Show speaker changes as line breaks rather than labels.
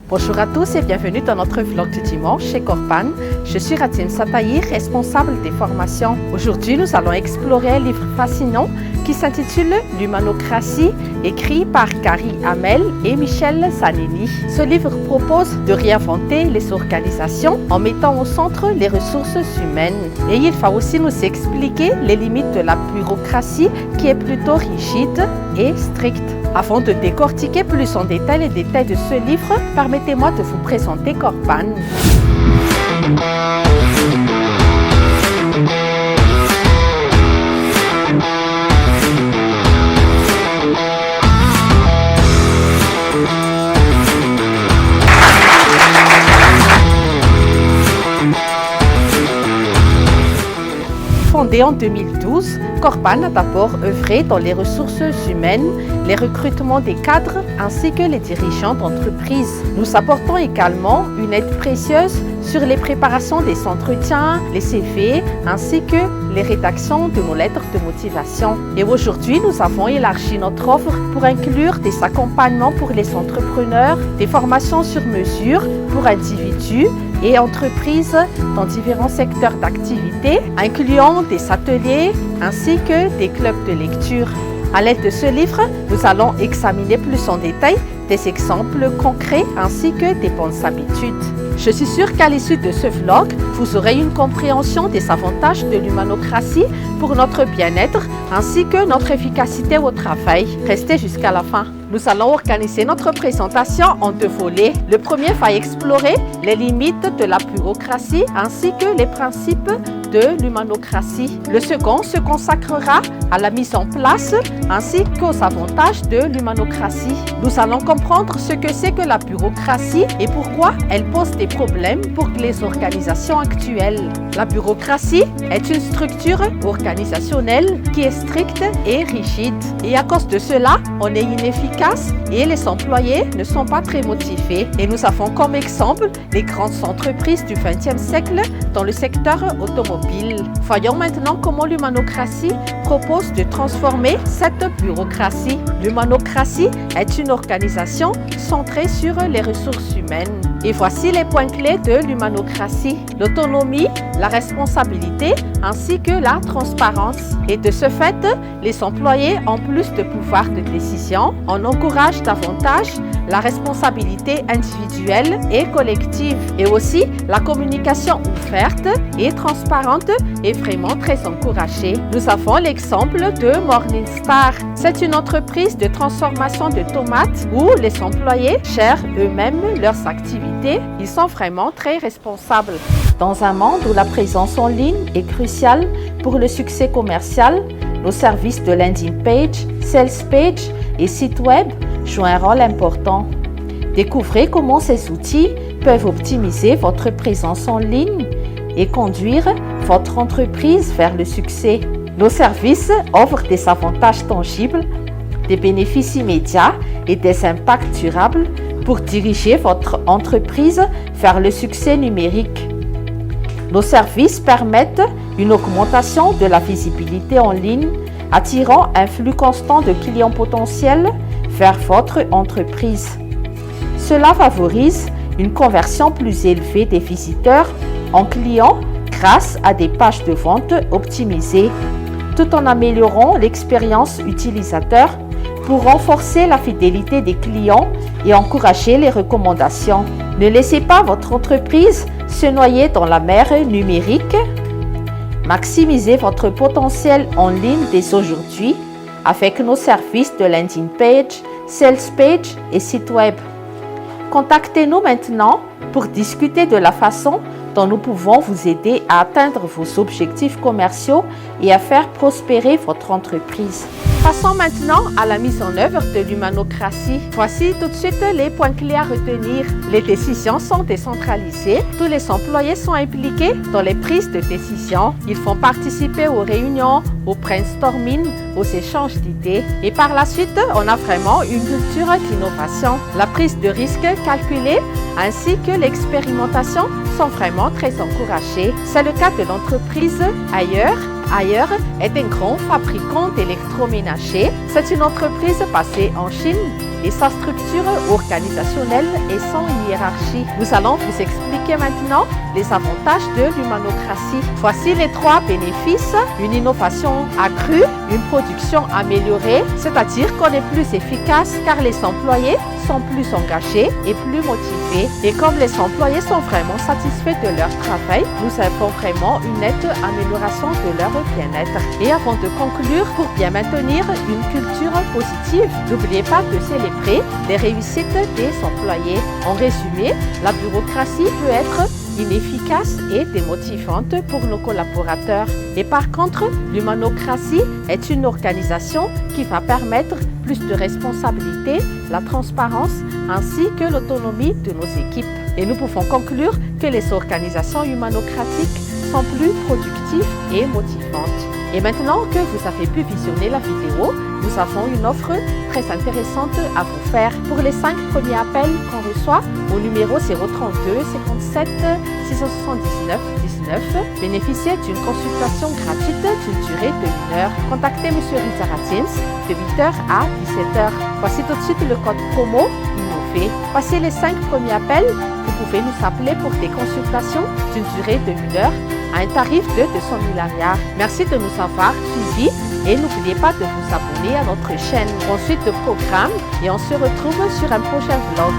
Bonjour à tous et bienvenue dans notre vlog du dimanche chez Corpan. Je suis Ratine Sataïr, responsable des formations. Aujourd'hui, nous allons explorer un livre fascinant qui s'intitule L'Humanocratie, écrit par Carrie Hamel et Michel Zanini. Ce livre propose de réinventer les organisations en mettant au centre les ressources humaines. Et il va aussi nous expliquer les limites de la bureaucratie qui est plutôt rigide et stricte. Avant de décortiquer plus en détail les détails de ce livre, permettez-moi de vous présenter Corpan. Fondé en 2012, Corpan a d'abord œuvré dans les ressources humaines, les recrutements des cadres ainsi que les dirigeants d'entreprises. Nous apportons également une aide précieuse sur les préparations des entretiens, les CV ainsi que les rédactions de nos lettres de motivation. Et aujourd'hui, nous avons élargi notre offre pour inclure des accompagnements pour les entrepreneurs, des formations sur mesure pour individus et entreprises dans différents secteurs d'activité, incluant des ateliers ainsi que des clubs de lecture. À l'aide de ce livre, nous allons examiner plus en détail des exemples concrets ainsi que des bonnes habitudes. Je suis sûre qu'à l'issue de ce vlog, vous aurez une compréhension des avantages de l'humanocratie pour notre bien-être ainsi que notre efficacité au travail. Restez jusqu'à la fin. Nous allons organiser notre présentation en deux volets. Le premier va explorer les limites de la bureaucratie ainsi que les principes de l'humanocratie. Le second se consacrera à la mise en place ainsi qu'aux avantages de l'humanocratie. Nous allons comprendre ce que c'est que la bureaucratie et pourquoi elle pose des problèmes pour les organisations actuelles. La bureaucratie est une structure organisationnelle qui est stricte et rigide. Et à cause de cela, on est inefficace et les employés ne sont pas très motivés. Et nous avons comme exemple les grandes entreprises du XXe siècle dans le secteur automobile. Voyons maintenant comment l'humanocratie propose de transformer cette bureaucratie. L'humanocratie est une organisation centrée sur les ressources humaines. Et voici les points clés de l'humanocratie: l'autonomie, la responsabilité ainsi que la transparence. Et de ce fait, les employés ont plus de pouvoir de décision. On encourage davantage la responsabilité individuelle et collective. Et aussi, la communication ouverte et transparente est vraiment très encouragée. Nous avons l'exemple de Morningstar. C'est une entreprise de transformation de tomates où les employés gèrent eux-mêmes leurs activités. Ils sont vraiment très responsables. Dans un monde où la présence en ligne est cruciale pour le succès commercial, nos services de landing page, sales page et site web jouent un rôle important. Découvrez comment ces outils peuvent optimiser votre présence en ligne et conduire votre entreprise vers le succès. Nos services offrent des avantages tangibles, des bénéfices immédiats et des impacts durables pour diriger votre entreprise vers le succès numérique. Nos services permettent une augmentation de la visibilité en ligne, attirant un flux constant de clients potentiels vers votre entreprise. Cela favorise une conversion plus élevée des visiteurs en clients grâce à des pages de vente optimisées, tout en améliorant l'expérience utilisateur pour renforcer la fidélité des clients et encourager les recommandations. Ne laissez pas votre entreprise se noyer dans la mer numérique. Maximisez votre potentiel en ligne dès aujourd'hui avec nos services de landing page, sales page et site web. Contactez-nous maintenant pour discuter de la façon dont nous pouvons vous aider à atteindre vos objectifs commerciaux et à faire prospérer votre entreprise. Passons maintenant à la mise en œuvre de l'humanocratie. Voici tout de suite les points clés à retenir. Les décisions sont décentralisées. Tous les employés sont impliqués dans les prises de décision. Ils font participer aux réunions, au brainstorming, aux échanges d'idées. Et par la suite, on a vraiment une culture d'innovation. La prise de risque calculée ainsi que l'expérimentation sont vraiment très encouragées. C'est le cas de l'entreprise Ailleurs. Ailleurs est un grand fabricant d'électroménager. C'est une entreprise basée en Chine et sa structure organisationnelle et son hiérarchie. Nous allons vous expliquer maintenant les avantages de l'humanocratie. Voici les 3 bénéfices: une innovation accrue, une production améliorée, c'est-à-dire qu'on est plus efficace car les employés sont plus engagés et plus motivés. Et comme les employés sont vraiment satisfaits de leur travail, nous avons vraiment une nette amélioration de leur bien-être. Et avant de conclure, pour bien maintenir une culture positive, n'oubliez pas de célébrer les réussites des employés. En résumé, la bureaucratie peut être inefficace et démotivante pour nos collaborateurs. Et par contre, l'humanocratie est une organisation qui va permettre plus de responsabilité, la transparence ainsi que l'autonomie de nos équipes. Et nous pouvons conclure que les organisations humanocratiques sont plus productives et motivantes. Et maintenant que vous avez pu visionner la vidéo, nous avons une offre très intéressante à vous faire. Pour les 5 premiers appels qu'on reçoit au numéro 032 57 679 19, bénéficiez d'une consultation gratuite d'une durée de 1 heure. Contactez M. Rizzaratins de 8h à 17h. Voici tout de suite le code promo INNOVÉ. Passez les 5 premiers appels, vous pouvez nous appeler pour des consultations d'une durée de 1 heure à un tarif de 200 000 $. Merci de nous avoir suivis et n'oubliez pas de vous abonner à notre chaîne. Ensuite de programme et on se retrouve sur un prochain vlog.